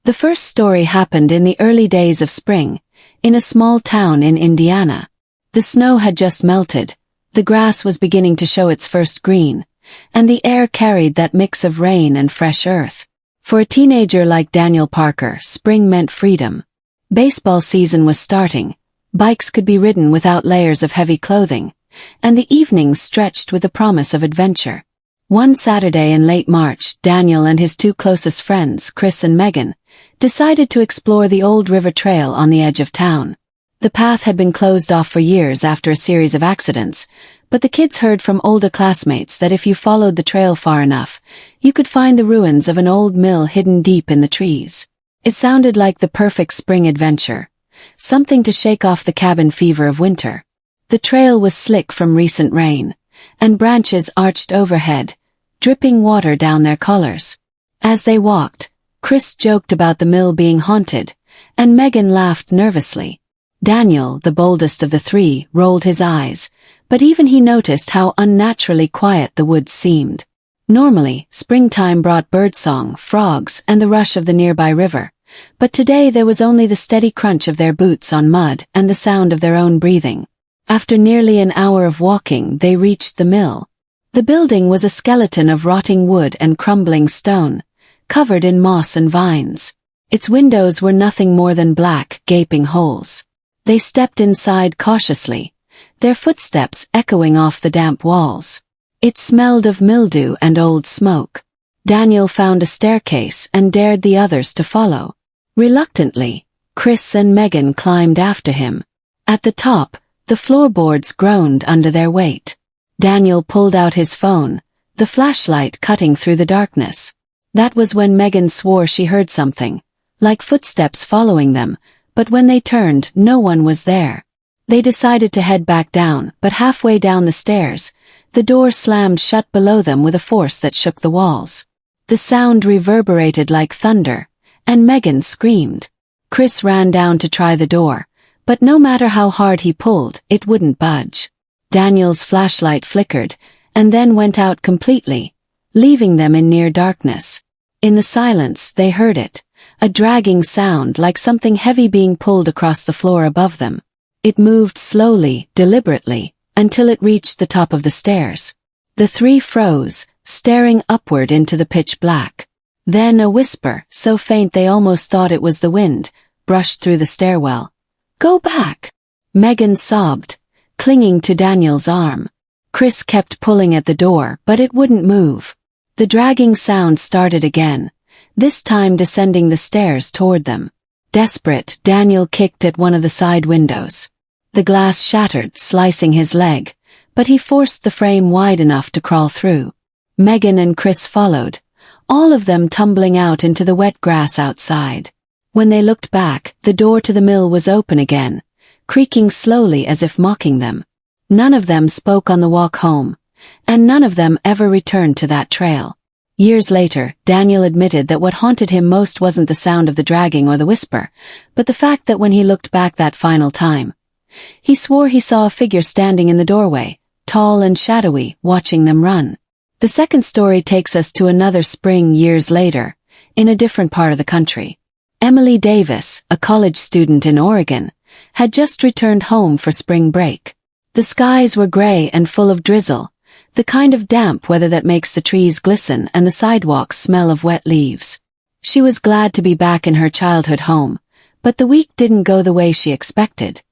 The first story happened in the early days of spring, in a small town in Indiana. The snow had just melted, the grass was beginning to show its first green, and the air carried that mix of rain and fresh earth. For a teenager like Daniel Parker, spring meant freedom. Baseball season was starting, bikes could be ridden without layers of heavy clothing, and the evenings stretched with the promise of adventure. One Saturday in late March, Daniel and his two closest friends, Chris and Megan, decided to explore the old river trail on the edge of town. The path had been closed off for years after a series of accidents, but the kids heard from older classmates that if you followed the trail far enough, you could find the ruins of an old mill hidden deep in the trees. It sounded like the perfect spring adventure, something to shake off the cabin fever of winter. The trail was slick from recent rain, and branches arched overhead, dripping water down their collars. As they walked, Chris joked about the mill being haunted, and Megan laughed nervously. Daniel, the boldest of the three, rolled his eyes, but even he noticed how unnaturally quiet the woods seemed. Normally, springtime brought birdsong, frogs, and the rush of the nearby river, but today there was only the steady crunch of their boots on mud and the sound of their own breathing. After nearly an hour of walking, they reached the mill. The building was a skeleton of rotting wood and crumbling stone, covered in moss and vines. Its windows were nothing more than black, gaping holes. They stepped inside cautiously, their footsteps echoing off the damp walls. It smelled of mildew and old smoke. Daniel found a staircase and dared the others to follow. Reluctantly, Chris and Megan climbed after him. At the top, the floorboards groaned under their weight. Daniel pulled out his phone, the flashlight cutting through the darkness. That was when Megan swore she heard something, like footsteps following them, but when they turned, no one was there. They decided to head back down, but halfway down the stairs, the door slammed shut below them with a force that shook the walls. The sound reverberated like thunder, and Megan screamed. Chris ran down to try the door, but no matter how hard he pulled, it wouldn't budge. Daniel's flashlight flickered, and then went out completely, leaving them in near darkness. In the silence, they heard it, a dragging sound like something heavy being pulled across the floor above them. It moved slowly, deliberately, until it reached the top of the stairs. The three froze, staring upward into the pitch black. Then a whisper, so faint they almost thought it was the wind, brushed through the stairwell. "Go back!" Megan sobbed, clinging to Daniel's arm. Chris kept pulling at the door, but it wouldn't move. The dragging sound started again, this time descending the stairs toward them. Desperate, Daniel kicked at one of the side windows. The glass shattered, slicing his leg, but he forced the frame wide enough to crawl through. Megan and Chris followed, all of them tumbling out into the wet grass outside. When they looked back, the door to the mill was open again, creaking slowly as if mocking them. None of them spoke on the walk home, and none of them ever returned to that trail. Years later, Daniel admitted that what haunted him most wasn't the sound of the dragging or the whisper, but the fact that when he looked back that final time, he swore he saw a figure standing in the doorway, tall and shadowy, watching them run. The second story takes us to another spring years later, in a different part of the country. Emily Davis, a college student in Oregon, had just returned home for spring break. The skies were gray and full of drizzle, the kind of damp weather that makes the trees glisten and the sidewalks smell of wet leaves. She was glad to be back in her childhood home, but the week didn't go the way she expected.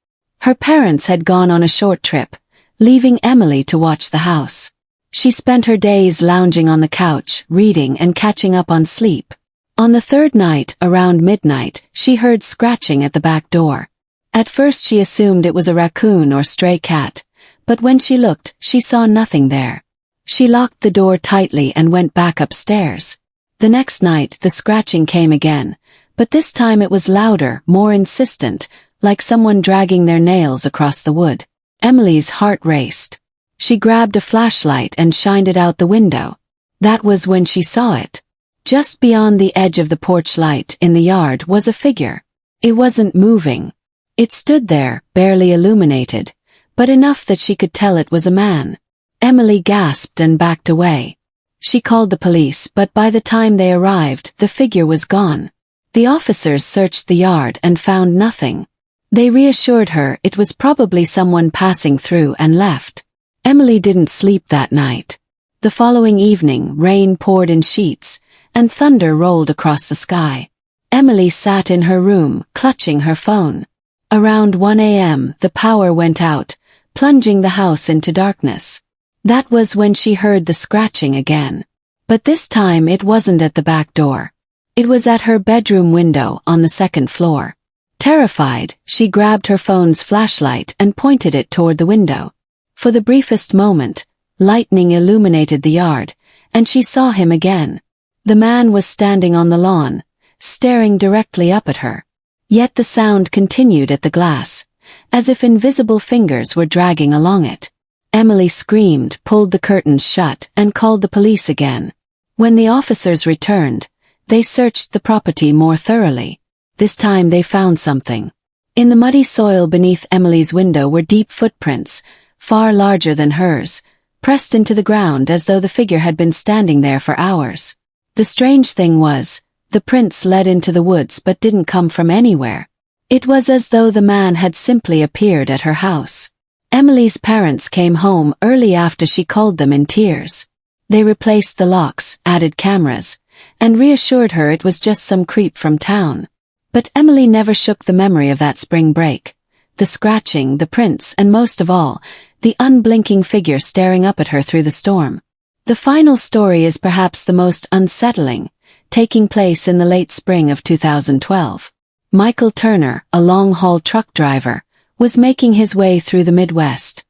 Her parents had gone on a short trip, leaving Emily to watch the house. She spent her days lounging on the couch, reading and catching up on sleep. On the third night, around midnight, she heard scratching at the back door. At first she assumed it was a raccoon or stray cat, but when she looked, she saw nothing there. She locked the door tightly and went back upstairs. The next night, the scratching came again, but this time it was louder, more insistent, like someone dragging their nails across the wood. Emily's heart raced. She grabbed a flashlight and shined it out the window. That was when she saw it. Just beyond the edge of the porch light in the yard was a figure. It wasn't moving. It stood there, barely illuminated, but enough that she could tell it was a man. Emily gasped and backed away. She called the police, but by the time they arrived, the figure was gone. The officers searched the yard and found nothing. They reassured her it was probably someone passing through and left. Emily didn't sleep that night. The following evening, rain poured in sheets, and thunder rolled across the sky. Emily sat in her room, clutching her phone. Around 1 a.m., the power went out, plunging the house into darkness. That was when she heard the scratching again. But this time it wasn't at the back door. It was at her bedroom window on the second floor. Terrified, she grabbed her phone's flashlight and pointed it toward the window. For the briefest moment, lightning illuminated the yard, and she saw him again. The man was standing on the lawn, staring directly up at her. Yet the sound continued at the glass, as if invisible fingers were dragging along it. Emily screamed, pulled the curtains shut, and called the police again. When the officers returned, they searched the property more thoroughly. This time they found something. In the muddy soil beneath Emily's window were deep footprints, far larger than hers, pressed into the ground as though the figure had been standing there for hours. The strange thing was, the prints led into the woods but didn't come from anywhere. It was as though the man had simply appeared at her house. Emily's parents came home early after she called them in tears. They replaced the locks, added cameras, and reassured her it was just some creep from town. But Emily never shook the memory of that spring break. The scratching, the prints, and most of all, the unblinking figure staring up at her through the storm. The final story is perhaps the most unsettling, taking place in the late spring of 2012. Michael Turner, a long-haul truck driver, was making his way through the Midwest.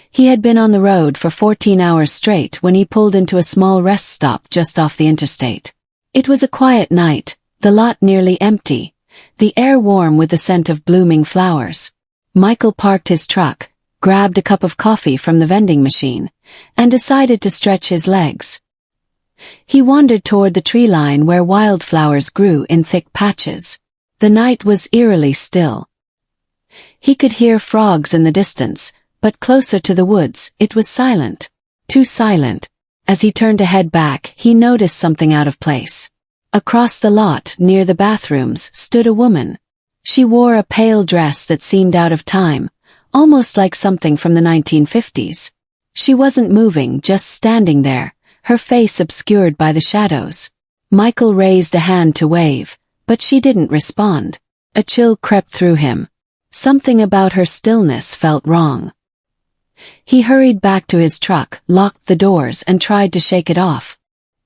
He had been on the road for 14 hours straight when he pulled into a small rest stop just off the interstate. It was a quiet night, the lot nearly empty, the air warm with the scent of blooming flowers. Michael parked his truck, grabbed a cup of coffee from the vending machine, and decided to stretch his legs. He wandered toward the tree line where wildflowers grew in thick patches. The night was eerily still. He could hear frogs in the distance, but closer to the woods, it was silent. Too silent. As he turned to head back, he noticed something out of place. Across the lot, near the bathrooms, stood a woman. She wore a pale dress that seemed out of time, almost like something from the 1950s. She wasn't moving, just standing there, her face obscured by the shadows. Michael raised a hand to wave, but she didn't respond. A chill crept through him. Something about her stillness felt wrong. He hurried back to his truck, locked the doors, and tried to shake it off.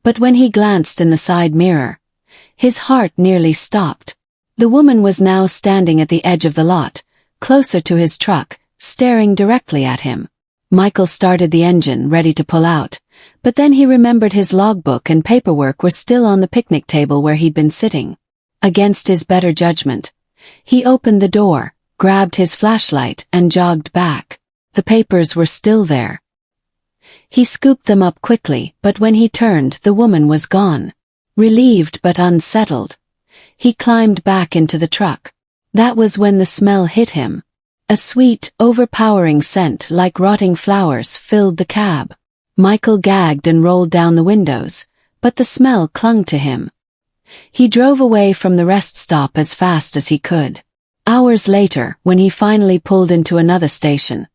But when he glanced in the side mirror, his heart nearly stopped. The woman was now standing at the edge of the lot, closer to his truck, staring directly at him. Michael started the engine, ready to pull out, but then he remembered his logbook and paperwork were still on the picnic table where he'd been sitting. Against his better judgment, he opened the door, grabbed his flashlight, and jogged back. The papers were still there. He scooped them up quickly, but when he turned, the woman was gone. Relieved but unsettled, he climbed back into the truck. That was when the smell hit him. A sweet, overpowering scent like rotting flowers filled the cab. Michael gagged and rolled down the windows, but the smell clung to him. He drove away from the rest stop as fast as he could. Hours later, when he finally pulled into another station,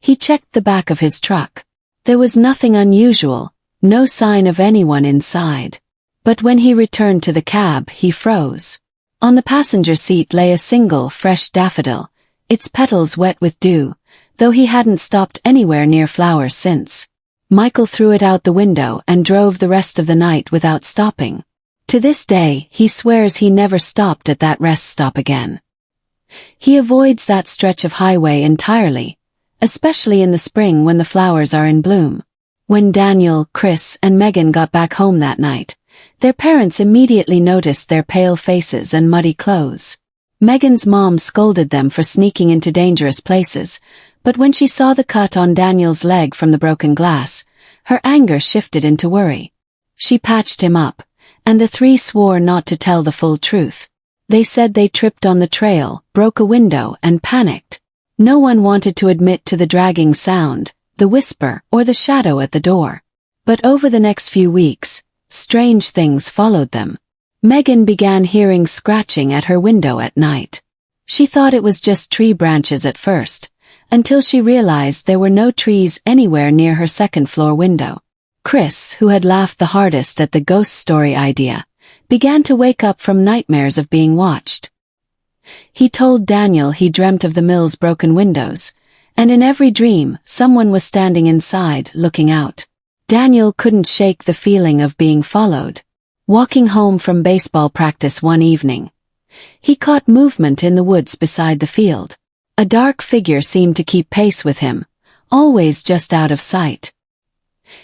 he checked the back of his truck. There was nothing unusual, no sign of anyone inside. But when he returned to the cab, he froze. On the passenger seat lay a single, fresh daffodil, its petals wet with dew, though he hadn't stopped anywhere near flowers since. Michael threw it out the window and drove the rest of the night without stopping. To this day, he swears he never stopped at that rest stop again. He avoids that stretch of highway entirely, especially in the spring when the flowers are in bloom. When Daniel, Chris, and Megan got back home that night, their parents immediately noticed their pale faces and muddy clothes. Megan's mom scolded them for sneaking into dangerous places, but when she saw the cut on Daniel's leg from the broken glass, her anger shifted into worry. She patched him up, and the three swore not to tell the full truth. They said they tripped on the trail, broke a window, and panicked. No one wanted to admit to the dragging sound, the whisper, or the shadow at the door. But over the next few weeks, strange things followed them. Megan began hearing scratching at her window at night. She thought it was just tree branches at first, until she realized there were no trees anywhere near her second-floor window. Chris, who had laughed the hardest at the ghost story idea, began to wake up from nightmares of being watched. He told Daniel he dreamt of the mill's broken windows, and in every dream someone was standing inside, looking out. Daniel couldn't shake the feeling of being followed. Walking home from baseball practice one evening, he caught movement in the woods beside the field. A dark figure seemed to keep pace with him, always just out of sight.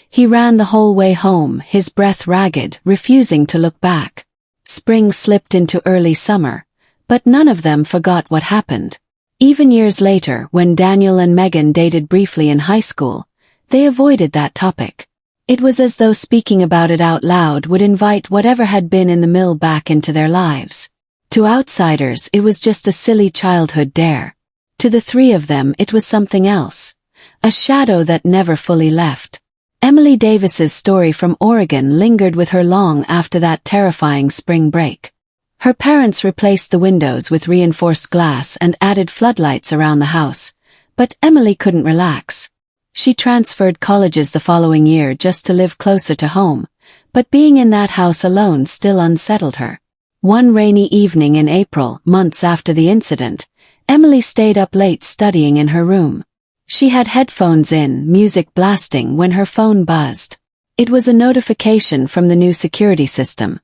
He ran the whole way home, his breath ragged, refusing to look back. Spring slipped into early summer, but none of them forgot what happened. Even years later, when Daniel and Megan dated briefly in high school, they avoided that topic. It was as though speaking about it out loud would invite whatever had been in the mill back into their lives. To outsiders, it was just a silly childhood dare. To the three of them, it was something else. A shadow that never fully left. Emily Davis's story from Oregon lingered with her long after that terrifying spring break. Her parents replaced the windows with reinforced glass and added floodlights around the house, but Emily couldn't relax. She transferred colleges the following year just to live closer to home, but being in that house alone still unsettled her. One rainy evening in April, months after the incident, Emily stayed up late studying in her room. She had headphones in, music blasting, when her phone buzzed. It was a notification from the new security system.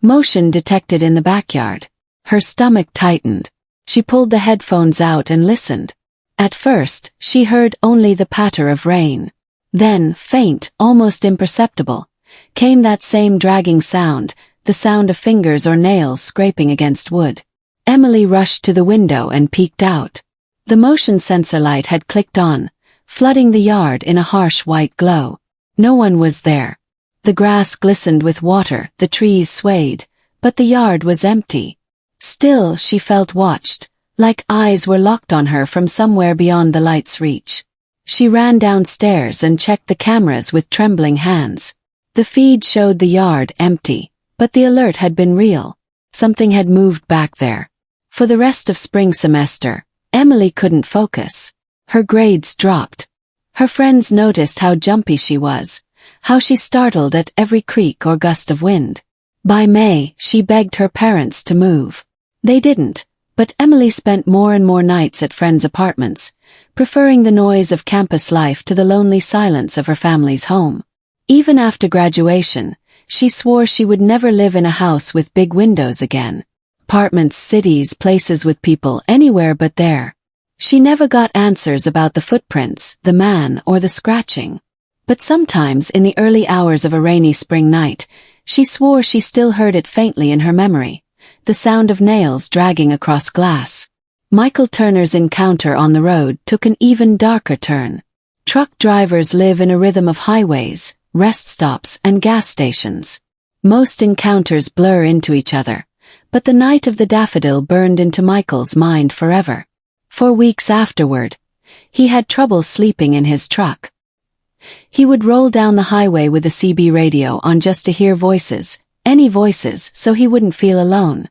Motion detected in the backyard. Her stomach tightened. She pulled the headphones out and listened. At first, she heard only the patter of rain. Then, faint, almost imperceptible, came that same dragging sound, the sound of fingers or nails scraping against wood. Emily rushed to the window and peeked out. The motion sensor light had clicked on, flooding the yard in a harsh white glow. No one was there. The grass glistened with water, the trees swayed, but the yard was empty. Still, she felt watched, like eyes were locked on her from somewhere beyond the light's reach. She ran downstairs and checked the cameras with trembling hands. The feed showed the yard empty, but the alert had been real. Something had moved back there. For the rest of spring semester, Emily couldn't focus. Her grades dropped. Her friends noticed how jumpy she was, how she startled at every creak or gust of wind. By May, she begged her parents to move. They didn't, but Emily spent more and more nights at friends' apartments, preferring the noise of campus life to the lonely silence of her family's home. Even after graduation, she swore she would never live in a house with big windows again. Apartments, cities, places with people, anywhere but there. She never got answers about the footprints, the man, or the scratching. But sometimes in the early hours of a rainy spring night, she swore she still heard it faintly in her memory, the sound of nails dragging across glass. Michael Turner's encounter on the road took an even darker turn. Truck drivers live in a rhythm of highways, rest stops, and gas stations. Most encounters blur into each other, but the night of the daffodil burned into Michael's mind forever. For weeks afterward, he had trouble sleeping in his truck. He would roll down the highway with the CB radio on just to hear voices, any voices, so he wouldn't feel alone.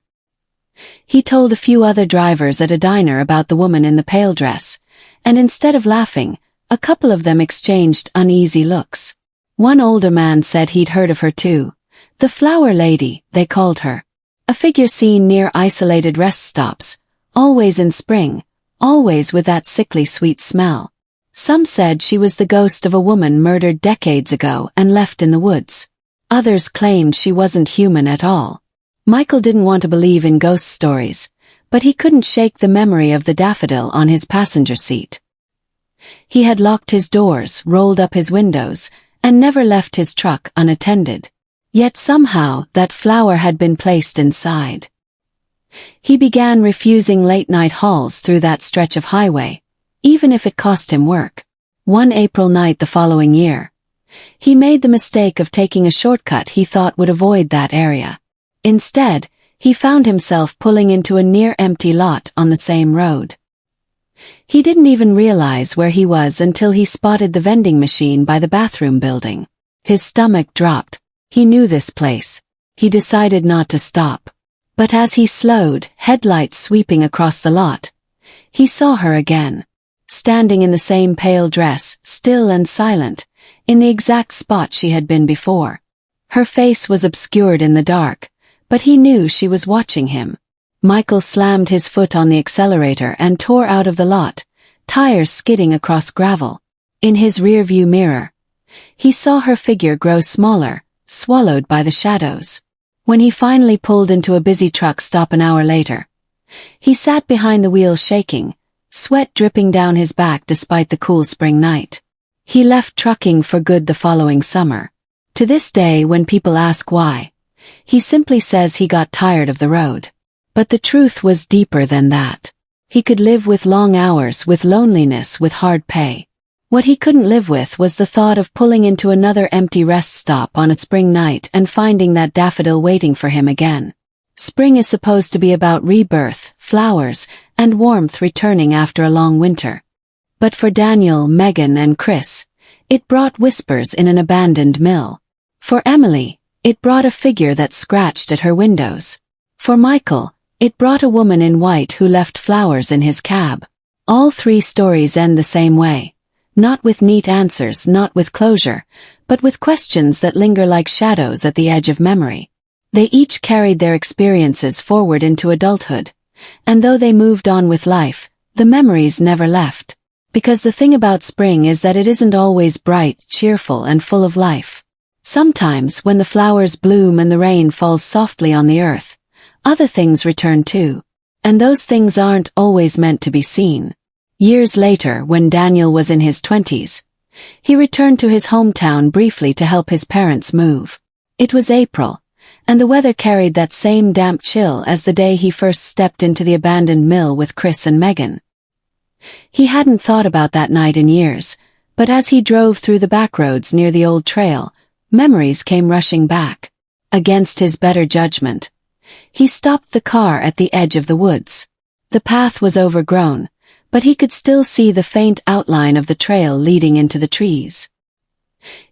He told a few other drivers at a diner about the woman in the pale dress, and instead of laughing, a couple of them exchanged uneasy looks. One older man said he'd heard of her too. The flower lady, they called her. A figure seen near isolated rest stops, always in spring, always with that sickly sweet smell. Some said she was the ghost of a woman murdered decades ago and left in the woods. Others claimed she wasn't human at all. Michael didn't want to believe in ghost stories, but he couldn't shake the memory of the daffodil on his passenger seat. He had locked his doors, rolled up his windows, and never left his truck unattended. Yet somehow that flower had been placed inside. He began refusing late-night hauls through that stretch of highway, even if it cost him work. One April night the following year, he made the mistake of taking a shortcut he thought would avoid that area. Instead, he found himself pulling into a near-empty lot on the same road. He didn't even realize where he was until he spotted the vending machine by the bathroom building. His stomach dropped. He knew this place. He decided not to stop. But as he slowed, headlights sweeping across the lot, he saw her again. Standing in the same pale dress, still and silent, in the exact spot she had been before. Her face was obscured in the dark, but he knew she was watching him. Michael slammed his foot on the accelerator and tore out of the lot, tires skidding across gravel. In his rearview mirror, he saw her figure grow smaller, swallowed by the shadows. When he finally pulled into a busy truck stop an hour later, he sat behind the wheel shaking, sweat dripping down his back despite the cool spring night. He left trucking for good the following summer. To this day, when people ask why, he simply says he got tired of the road. But the truth was deeper than that. He could live with long hours, with loneliness, with hard pay. What he couldn't live with was the thought of pulling into another empty rest stop on a spring night and finding that daffodil waiting for him again. Spring is supposed to be about rebirth, flowers, and warmth returning after a long winter. But for Daniel, Megan, and Chris, it brought whispers in an abandoned mill. For Emily, it brought a figure that scratched at her windows. For Michael, it brought a woman in white who left flowers in his cab. All three stories end the same way. Not with neat answers, not with closure, but with questions that linger like shadows at the edge of memory. They each carried their experiences forward into adulthood, and though they moved on with life, the memories never left. Because the thing about spring is that it isn't always bright, cheerful, and full of life. Sometimes, when the flowers bloom and the rain falls softly on the earth, other things return too. And those things aren't always meant to be seen. Years later, when Daniel was in his 20s, he returned to his hometown briefly to help his parents move. It was April, and the weather carried that same damp chill as the day he first stepped into the abandoned mill with Chris and Megan. He hadn't thought about that night in years, but as he drove through the back roads near the old trail, memories came rushing back. Against his better judgment, he stopped the car at the edge of the woods. The path was overgrown, but he could still see the faint outline of the trail leading into the trees.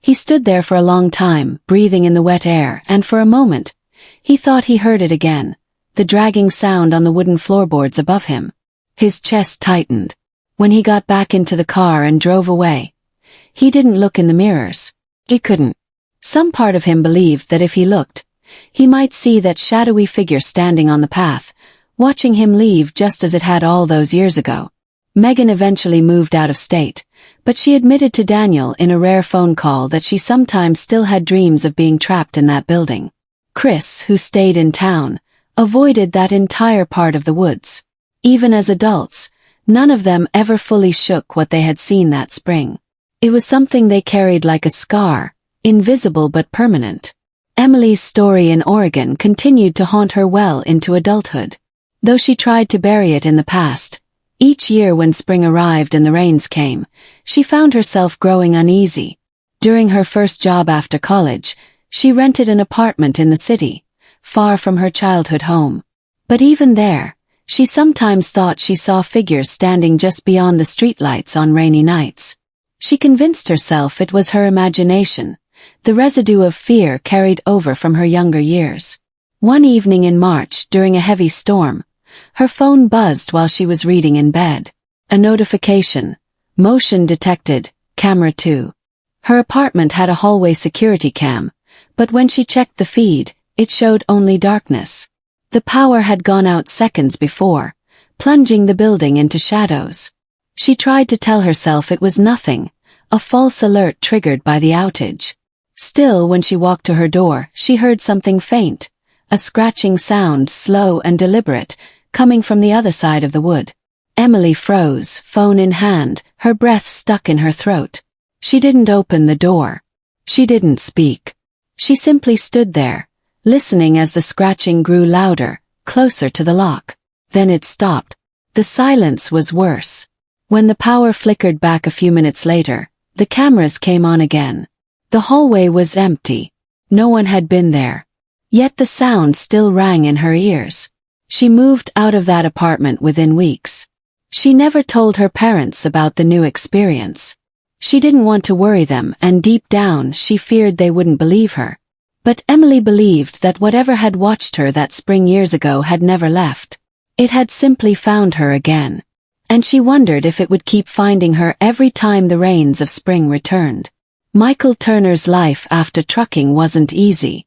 He stood there for a long time, breathing in the wet air, and for a moment, he thought he heard it again, the dragging sound on the wooden floorboards above him. His chest tightened. When he got back into the car and drove away, he didn't look in the mirrors. He couldn't. Some part of him believed that if he looked, he might see that shadowy figure standing on the path, watching him leave just as it had all those years ago. Megan eventually moved out of state, but she admitted to Daniel in a rare phone call that she sometimes still had dreams of being trapped in that building. Chris, who stayed in town, avoided that entire part of the woods. Even as adults, none of them ever fully shook what they had seen that spring. It was something they carried like a scar, invisible but permanent. Emily's story in Oregon continued to haunt her well into adulthood. Though she tried to bury it in the past, each year when spring arrived and the rains came, she found herself growing uneasy. During her first job after college, she rented an apartment in the city, far from her childhood home. But even there, she sometimes thought she saw figures standing just beyond the streetlights on rainy nights. She convinced herself it was her imagination, the residue of fear carried over from her younger years. One evening in March, during a heavy storm, her phone buzzed while she was reading in bed. A notification. Motion detected, camera 2. Her apartment had a hallway security cam, but when she checked the feed, it showed only darkness. The power had gone out seconds before, plunging the building into shadows. She tried to tell herself it was nothing, a false alert triggered by the outage. Still, when she walked to her door, she heard something faint, a scratching sound, slow and deliberate, coming from the other side of the wood. Emily froze, phone in hand, her breath stuck in her throat. She didn't open the door. She didn't speak. She simply stood there, listening as the scratching grew louder, closer to the lock. Then it stopped. The silence was worse. When the power flickered back a few minutes later, the cameras came on again. The hallway was empty. No one had been there. Yet the sound still rang in her ears. She moved out of that apartment within weeks. She never told her parents about the new experience. She didn't want to worry them, and deep down she feared they wouldn't believe her. But Emily believed that whatever had watched her that spring years ago had never left. It had simply found her again. And she wondered if it would keep finding her every time the rains of spring returned. Michael Turner's life after trucking wasn't easy.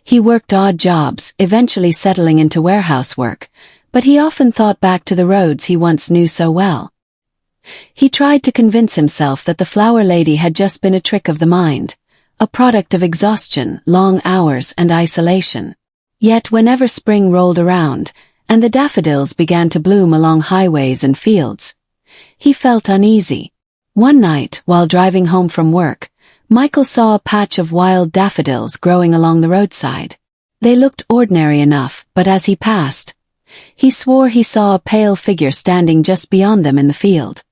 He worked odd jobs, eventually settling into warehouse work, but he often thought back to the roads he once knew so well. He tried to convince himself that the flower lady had just been a trick of the mind, a product of exhaustion, long hours, and isolation. Yet whenever spring rolled around, and the daffodils began to bloom along highways and fields, he felt uneasy. One night, while driving home from work, Michael saw a patch of wild daffodils growing along the roadside. They looked ordinary enough, but as he passed, he swore he saw a pale figure standing just beyond them in the field.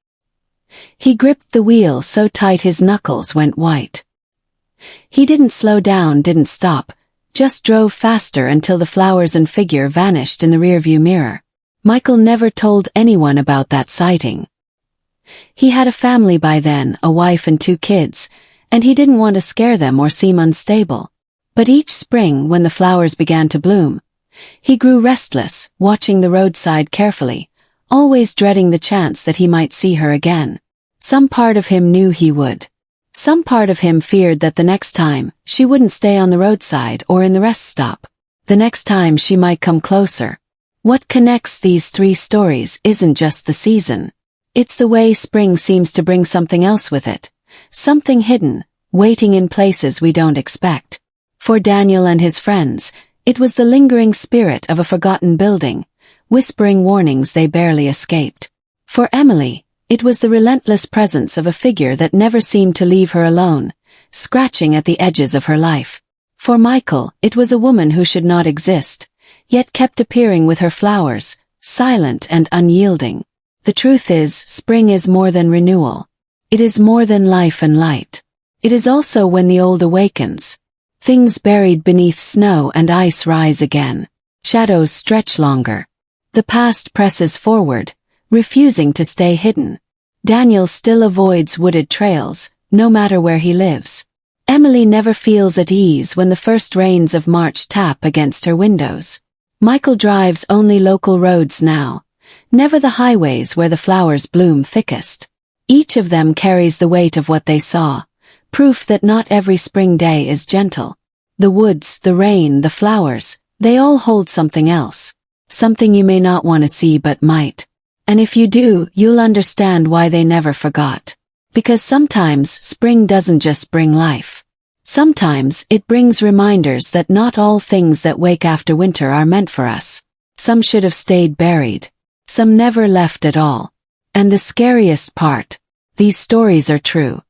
He gripped the wheel so tight his knuckles went white. He didn't slow down, didn't stop, just drove faster until the flowers and figure vanished in the rearview mirror. Michael never told anyone about that sighting. He had a family by then, a wife and 2 kids, and he didn't want to scare them or seem unstable. But each spring, when the flowers began to bloom, he grew restless, watching the roadside carefully, always dreading the chance that he might see her again. Some part of him knew he would. Some part of him feared that the next time, she wouldn't stay on the roadside or in the rest stop. The next time she might come closer. What connects these 3 stories isn't just the season. It's the way spring seems to bring something else with it. Something hidden, waiting in places we don't expect. For Daniel and his friends, it was the lingering spirit of a forgotten building, whispering warnings they barely escaped. For Emily, it was the relentless presence of a figure that never seemed to leave her alone, scratching at the edges of her life. For Michael, it was a woman who should not exist, yet kept appearing with her flowers, silent and unyielding. The truth is, spring is more than renewal. It is more than life and light. It is also when the old awakens. Things buried beneath snow and ice rise again. Shadows stretch longer. The past presses forward, refusing to stay hidden. Daniel still avoids wooded trails, no matter where he lives. Emily never feels at ease when the first rains of March tap against her windows. Michael drives only local roads now, never the highways where the flowers bloom thickest. Each of them carries the weight of what they saw, proof that not every spring day is gentle. The woods, the rain, the flowers, they all hold something else. Something you may not want to see but might. And if you do, you'll understand why they never forgot. Because sometimes spring doesn't just bring life. Sometimes it brings reminders that not all things that wake after winter are meant for us. Some should have stayed buried. Some never left at all. And the scariest part, these stories are true.